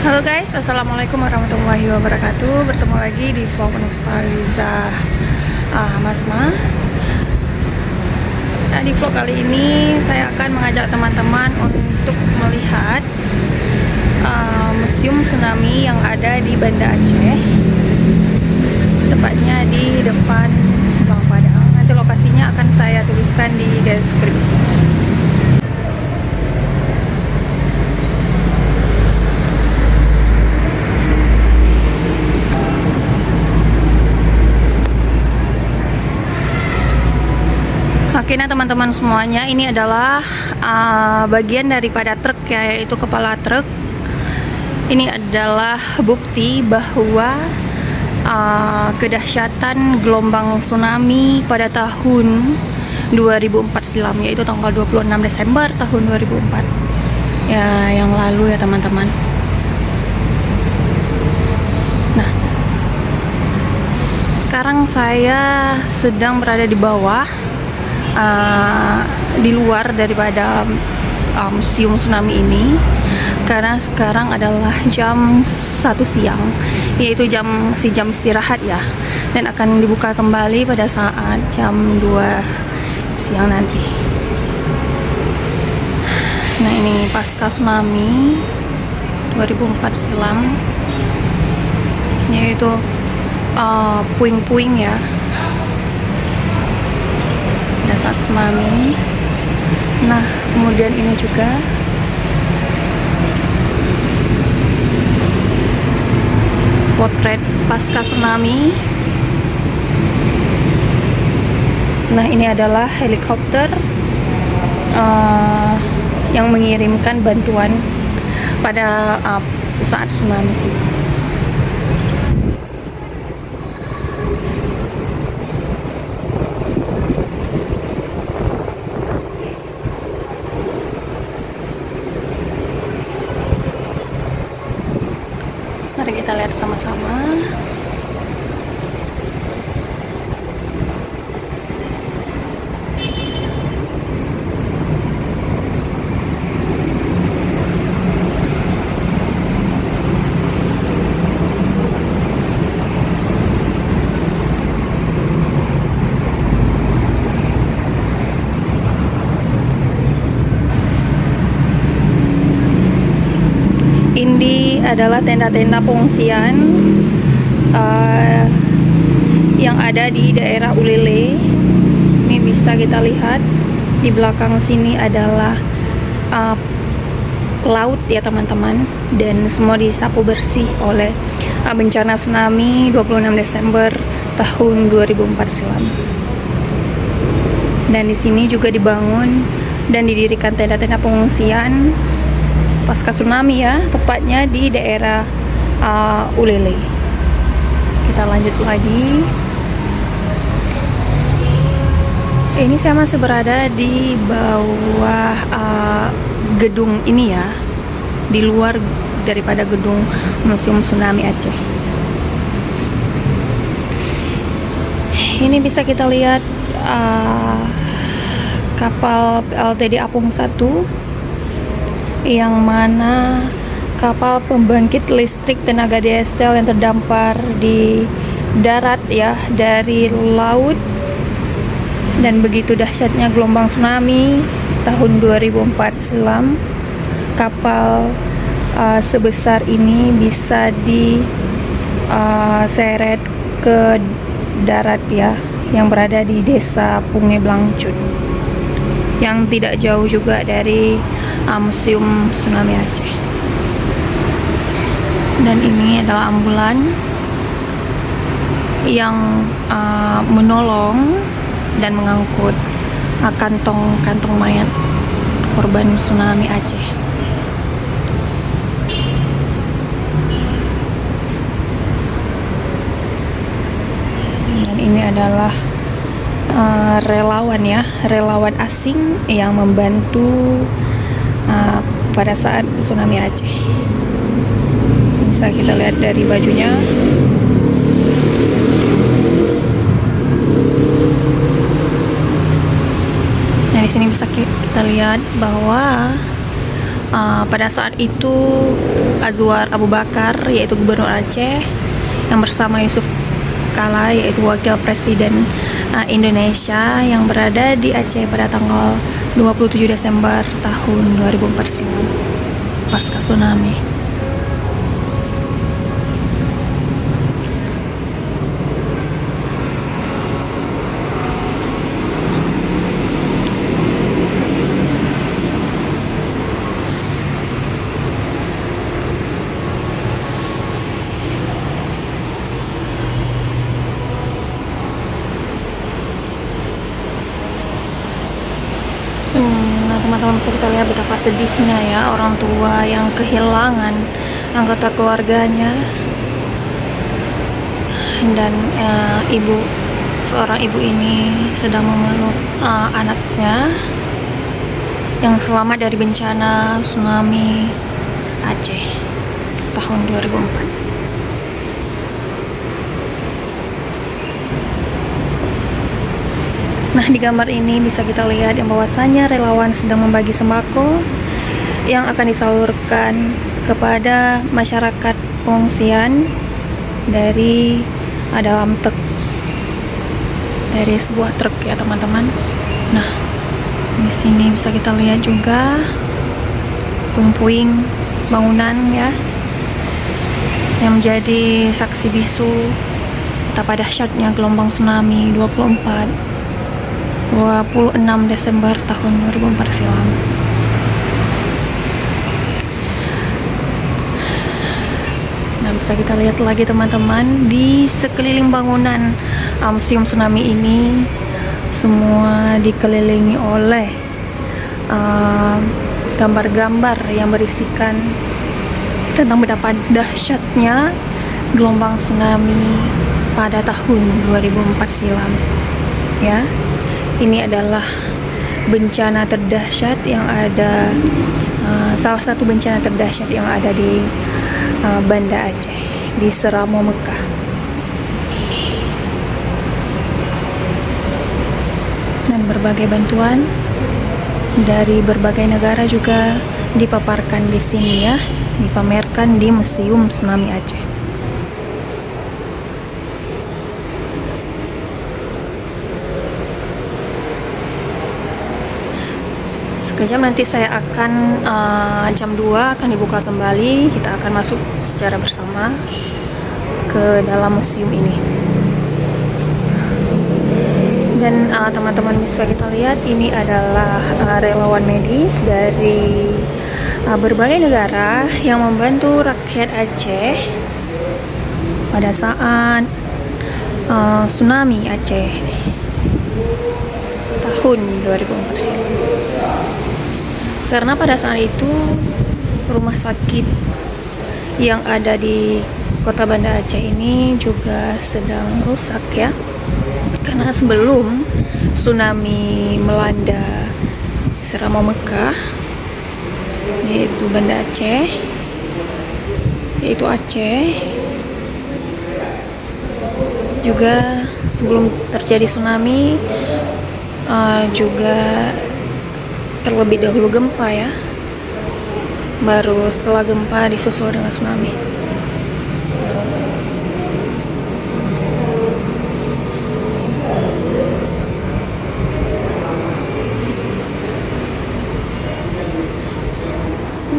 Halo guys, assalamualaikum warahmatullahi wabarakatuh. Bertemu lagi di vlog Fariza Masma. Di vlog kali ini saya akan mengajak teman-teman untuk melihat museum tsunami yang ada di Banda Aceh, tepatnya di depan Bang Padang. Nanti lokasinya akan saya tuliskan di deskripsi. Oke, nah teman-teman semuanya, ini adalah bagian daripada truk ya, yaitu kepala truk. Ini adalah bukti bahwa kedahsyatan gelombang tsunami pada tahun 2004 silam, yaitu tanggal 26 Desember tahun 2004 ya, yang lalu ya teman-teman. Nah, sekarang saya sedang berada di bawah, di luar daripada museum tsunami ini, karena sekarang adalah jam 1 siang, yaitu masih jam istirahat ya, dan akan dibuka kembali pada saat jam 2 siang nanti. Nah, ini pasca tsunami 2004 silam, yaitu puing-puing ya, saat tsunami. Nah, kemudian ini juga potret pasca tsunami. Nah, ini adalah helikopter yang mengirimkan bantuan pada saat tsunami sih. Mari kita lihat sama-sama. Ini adalah tenda-tenda pengungsian yang ada di daerah Ulele. Ini bisa kita lihat di belakang sini adalah laut ya teman-teman, dan semua disapu bersih oleh bencana tsunami 26 Desember tahun 2004 silam. Dan di sini juga dibangun dan didirikan tenda-tenda pengungsian pasca tsunami ya, tepatnya di daerah Ulele. Kita lanjut lagi. Ini saya masih berada di bawah gedung ini ya, di luar daripada gedung Museum Tsunami Aceh. Ini bisa kita lihat kapal LTD Apung 1, yang mana kapal pembangkit listrik tenaga diesel yang terdampar di darat ya, dari laut. Dan begitu dahsyatnya gelombang tsunami tahun 2004 silam, kapal sebesar ini bisa diseret ke darat ya, yang berada di desa Punge Blangcut, yang tidak jauh juga dari Museum Tsunami Aceh. Dan ini adalah ambulan yang menolong dan mengangkut kantong-kantong mayat korban tsunami Aceh. Dan ini adalah relawan ya, relawan asing yang membantu pada saat tsunami Aceh. Bisa kita lihat dari bajunya. Nah, di sini bisa kita lihat bahwa Pada saat itu Azwar Abu Bakar, yaitu Gubernur Aceh, yang bersama Yusuf Kala, yaitu Wakil Presiden Indonesia, yang berada di Aceh pada tanggal 27 Desember tahun 2004 silam pasca tsunami. Nah, teman-teman bisa kita lihat betapa sedihnya ya orang tua yang kehilangan anggota keluarganya, dan seorang ibu ini sedang memeluk anaknya yang selamat dari bencana tsunami Aceh tahun 2004. Nah, di gambar ini bisa kita lihat yang bahwasanya relawan sedang membagi sembako yang akan disalurkan kepada masyarakat pengungsian dari dalam truk, dari sebuah truk ya teman-teman. Nah, di sini bisa kita lihat juga puing-puing bangunan ya yang menjadi saksi bisu betapa dahsyatnya gelombang tsunami 26 Desember tahun 2004 silam. Nah, bisa kita lihat lagi teman-teman, di sekeliling bangunan Museum Tsunami ini semua dikelilingi oleh gambar-gambar yang berisikan tentang betapa dahsyatnya gelombang tsunami pada tahun 2004 silam ya. Ini adalah bencana terdahsyat yang ada, salah satu bencana terdahsyat yang ada di Banda Aceh, di Seramo Mekah. Dan berbagai bantuan dari berbagai negara juga dipaparkan di sini ya, dipamerkan di Museum Tsunami Aceh. Sekejap nanti saya akan jam 2 akan dibuka kembali. Kita akan masuk secara bersama ke dalam museum ini. Dan teman-teman bisa kita lihat ini adalah relawan medis dari berbagai negara yang membantu rakyat Aceh pada saat tsunami Aceh tahun 2004 silam. Karena pada saat itu rumah sakit yang ada di kota Banda Aceh ini juga sedang rusak ya. Karena sebelum tsunami melanda Seramo Mekah, yaitu Banda Aceh, yaitu Aceh, juga sebelum terjadi tsunami juga terlebih dahulu gempa ya, baru setelah gempa disusul dengan tsunami.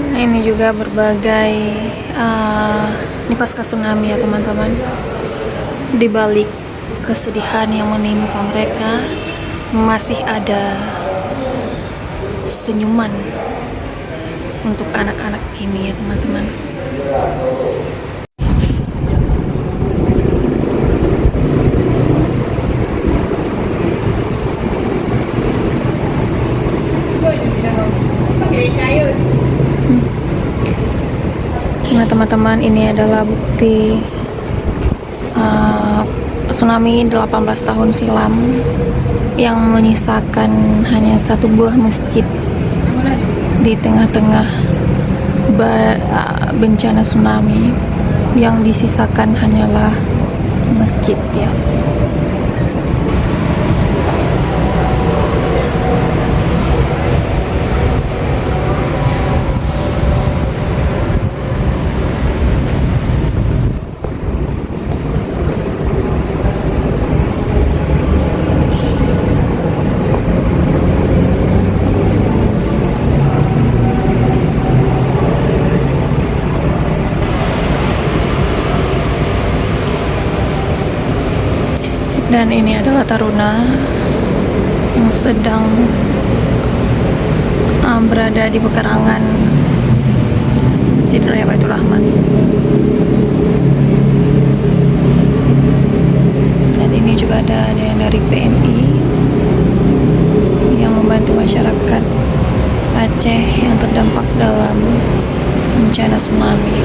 Nah, ini juga berbagai ini pasca tsunami ya teman-teman. Di balik kesedihan yang menimpa mereka, masih ada senyuman untuk anak-anak ini ya teman-teman. Nah teman-teman, ini adalah bukti tsunami 18 tahun silam yang menyisakan hanya satu buah masjid di tengah-tengah bencana tsunami. Yang disisakan hanyalah masjid ya. Dan ini adalah taruna yang sedang berada di pekarangan Masjid Raya Baitur Rahman. Dan ini juga ada yang dari PMI yang membantu masyarakat Aceh yang terdampak dalam bencana tsunami.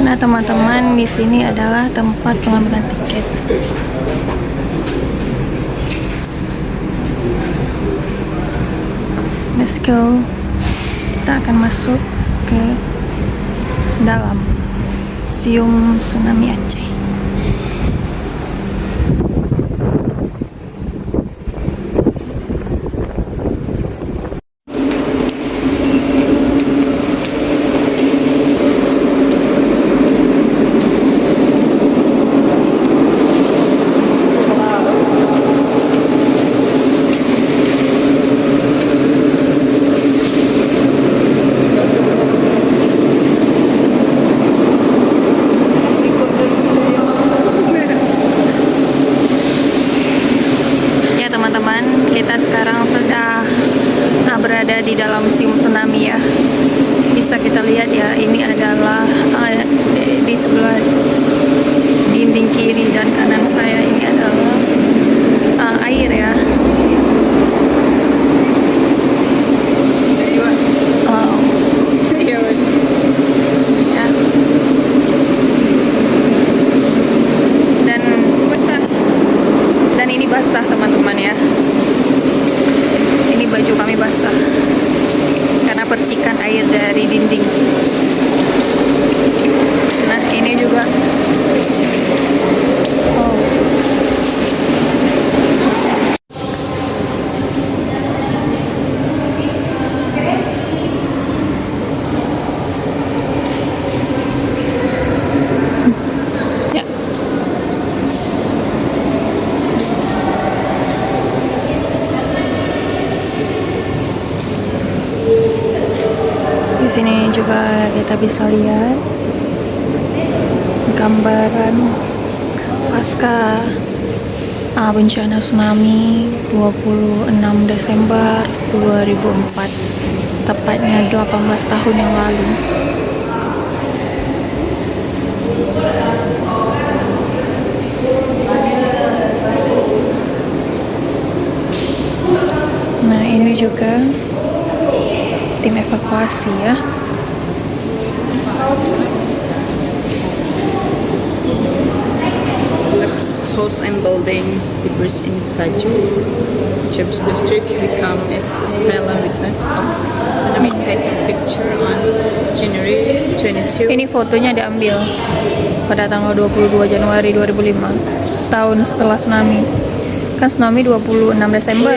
Nah teman-teman, di sini adalah tempat pengambilan tiket. Let's go. Kita akan masuk ke dalam Museum Tsunami Aceh. Kita sekarang sudah berada di dalam Museum Tsunami ya. Bisa kita lihat ya, ini adalah di sebelah dinding kiri dan kanan saya ini adalah air ya. Dan ini basah teman-teman ya. Ini baju kami basah karena percikan air dari dinding. Nah ini juga di sini juga kita bisa lihat gambaran pasca bencana tsunami 26 Desember 2004, tepatnya 18 tahun yang lalu. Nah ini juga tim evakuasi ya. Collapsed house and building debris in Taju, James District become as a silent witness of tsunami taken picture on January 22. Ini fotonya diambil pada tanggal 22 Januari 2005, setahun setelah tsunami. Kan tsunami 26 Desember.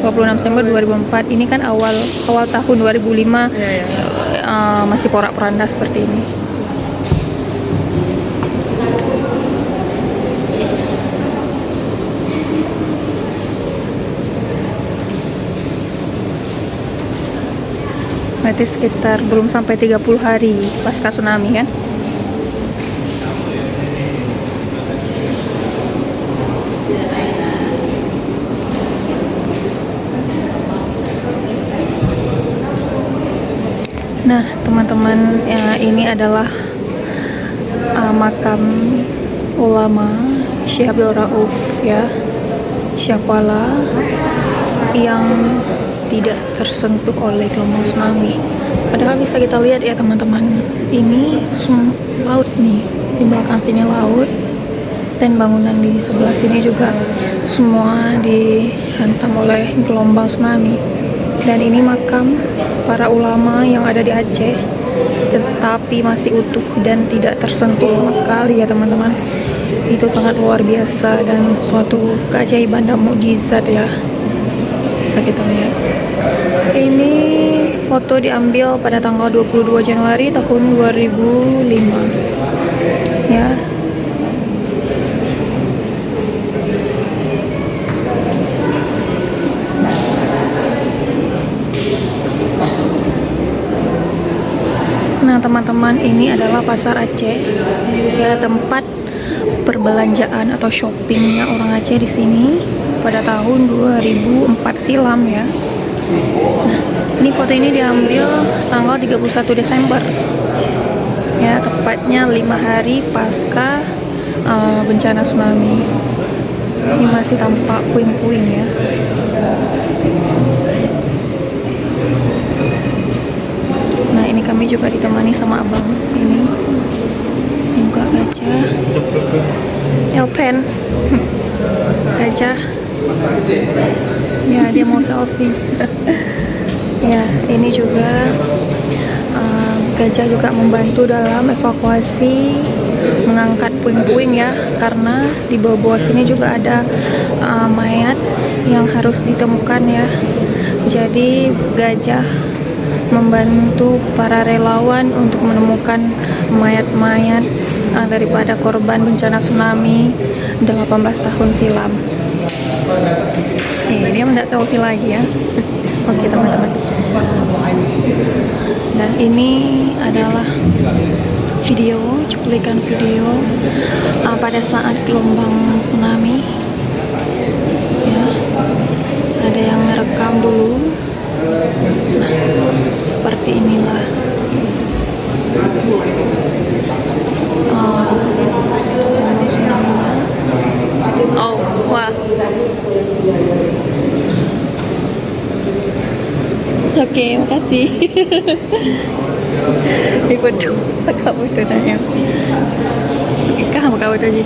26 Desember 2004. Ini kan awal tahun 2005. Masih porak-poranda seperti ini. Berarti sekitar belum sampai 30 hari pasca tsunami kan. Nah teman-teman, ya, ini adalah makam ulama Syekh Abdul Rauf ya, Syakwala, yang tidak tersentuh oleh gelombang tsunami. Padahal bisa kita lihat ya teman-teman, ini laut nih, di belakang sini laut, dan bangunan di sebelah sini juga semua dihantam oleh gelombang tsunami. Dan ini makam para ulama yang ada di Aceh, tetapi masih utuh dan tidak tersentuh sama sekali ya teman-teman. Itu sangat luar biasa dan suatu keajaiban dan mukjizat ya, bisa kita lihat. Ini foto diambil pada tanggal 22 Januari tahun 2005 ya. Nah teman-teman, ini adalah pasar Aceh ya, tempat perbelanjaan atau shoppingnya orang Aceh di sini pada tahun 2004 silam ya. Nah, ini foto ini diambil tanggal 31 Desember ya, tepatnya 5 hari pasca bencana tsunami. Ini masih tampak puing-puing ya. Nah ini kami juga ditemani sama abang ini juga gajah, Elpen gajah ya, dia mau selfie. Ya ini juga gajah juga membantu dalam evakuasi, mengangkat puing-puing ya, karena di bawah-bawah sini juga ada mayat yang harus ditemukan ya. Jadi gajah membantu para relawan untuk menemukan mayat-mayat daripada korban bencana tsunami 18 tahun silam. Dia mendak selfie lagi ya. Oke teman-teman. Dan ini adalah video, cuplikan video pada saat gelombang tsunami. Ya, ada yang merekam dulu. Nah, seperti inilah. Oh, wah. Oke, makasih. Ikut dulu, kamu itu nanya. Kamu itu aja.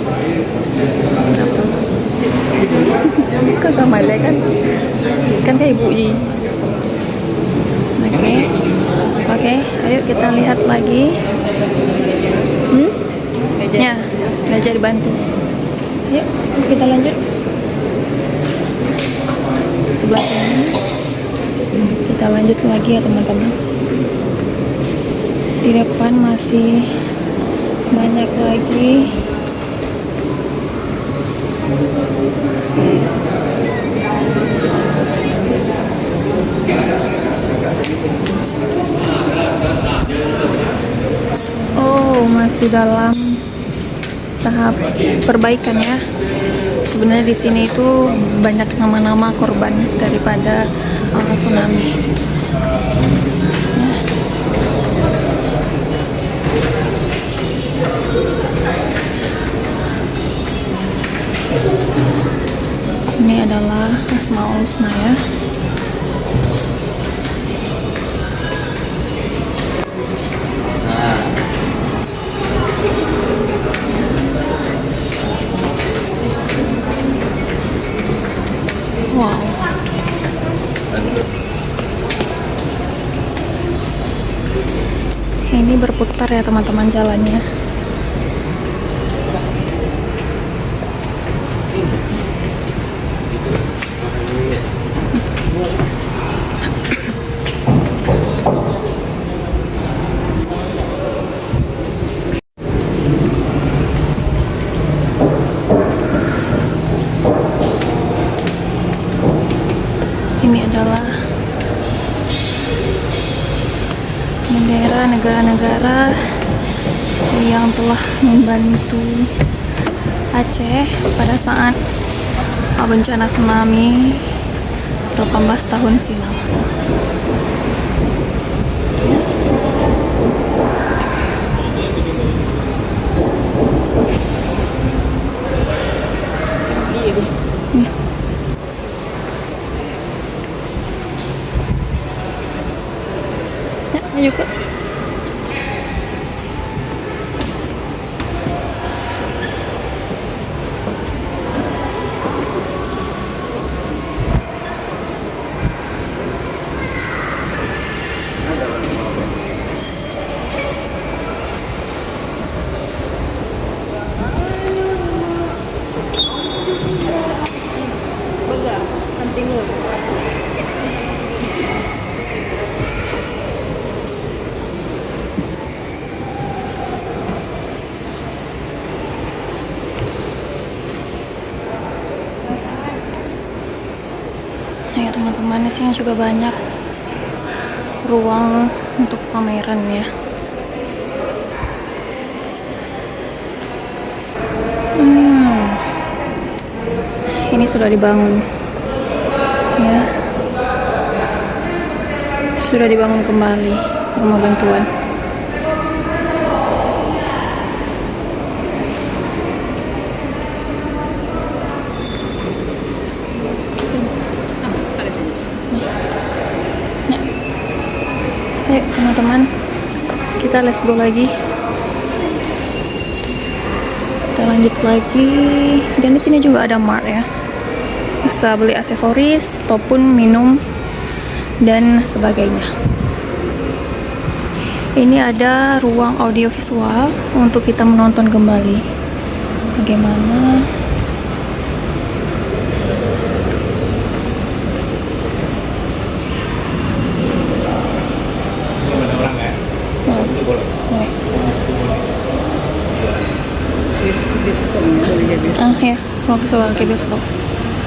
Kau sama dia kan kayak ibu Ji. Oke, ayo kita lihat lagi. Ya, belajar dibantu. Yuk, kita lanjut. Sebelah sini. Kita lanjut lagi ya teman-teman. Di depan masih banyak lagi. Oh, masih dalam tahap perbaikan ya. Sebenarnya di sini itu banyak nama-nama korban daripada tsunami. Ini adalah Asmaul Husna ya. Wow. Ini berputar ya teman-teman jalannya. Ini adalah negara-negara yang telah membantu Aceh pada saat bencana tsunami 18 tahun silam. Ya, juga. Ya teman-teman, di sini juga banyak ruang untuk pameran ya. Ini sudah dibangun ya, sudah dibangun kembali rumah bantuan. Ayo teman-teman, kita let's go lagi. Kita lanjut lagi. Dan di sini juga ada mart ya. Bisa beli aksesoris ataupun minum dan sebagainya. Ini ada ruang audiovisual untuk kita menonton kembali. Bagaimana? Ya, ruang visual kayak bioskop.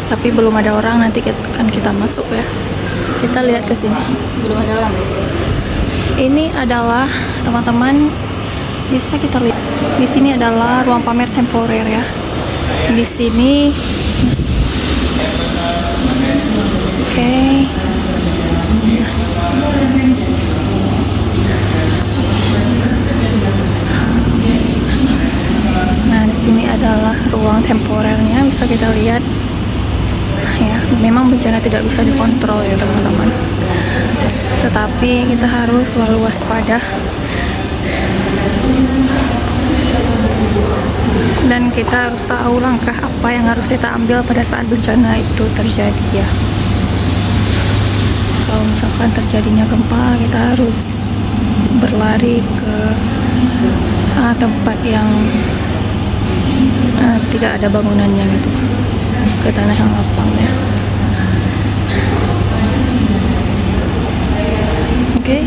Tapi belum ada orang, nanti kan kita masuk ya. Kita lihat ke sini. Belum ada orang. Ini adalah teman-teman, bisa kita lihat. Di sini adalah ruang pamer temporer ya. Di sini, oke. Nah, di sini adalah ruang temporernya, bisa kita lihat. Ya, memang bencana tidak bisa dikontrol ya teman-teman. Tetapi kita harus selalu waspada. Dan kita harus tahu langkah apa yang harus kita ambil pada saat bencana itu terjadi ya. Kalau misalkan terjadinya gempa, kita harus berlari ke tempat yang tidak ada bangunannya gitu, ke tanah yang lapang ya. Oke.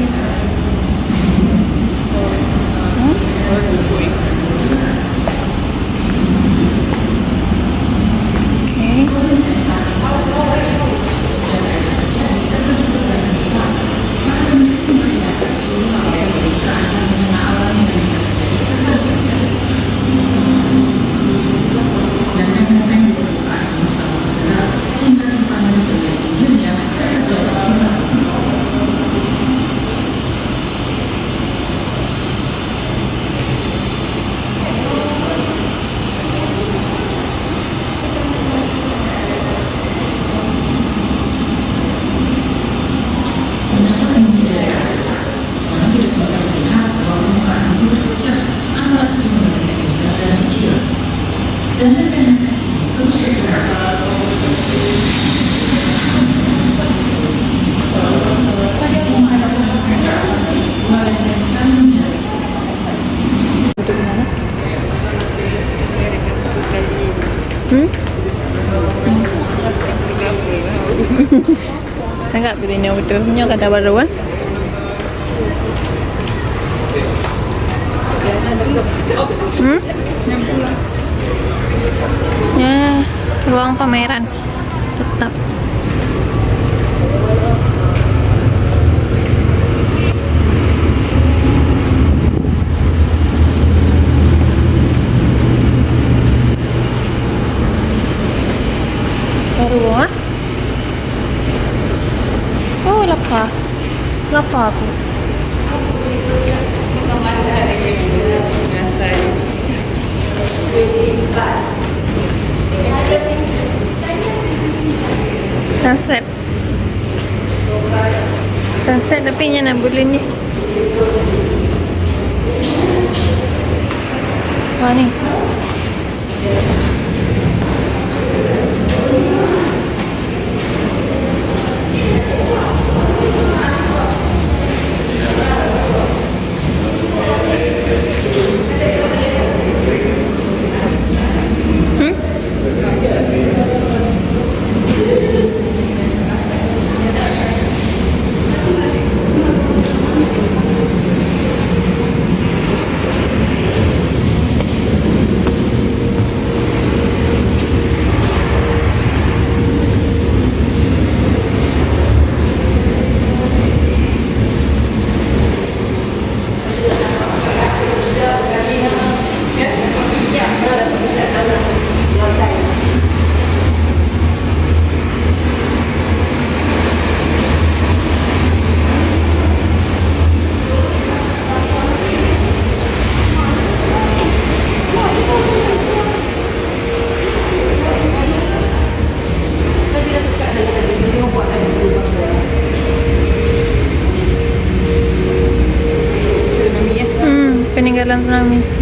Saya nggak pilihnya betul, nyo kata baruan. Ya, ruang pameran tetap. Lapar aku. Sunset. Sunset tapi nak boleh ni. Wah ni. Peninggalan tsunami.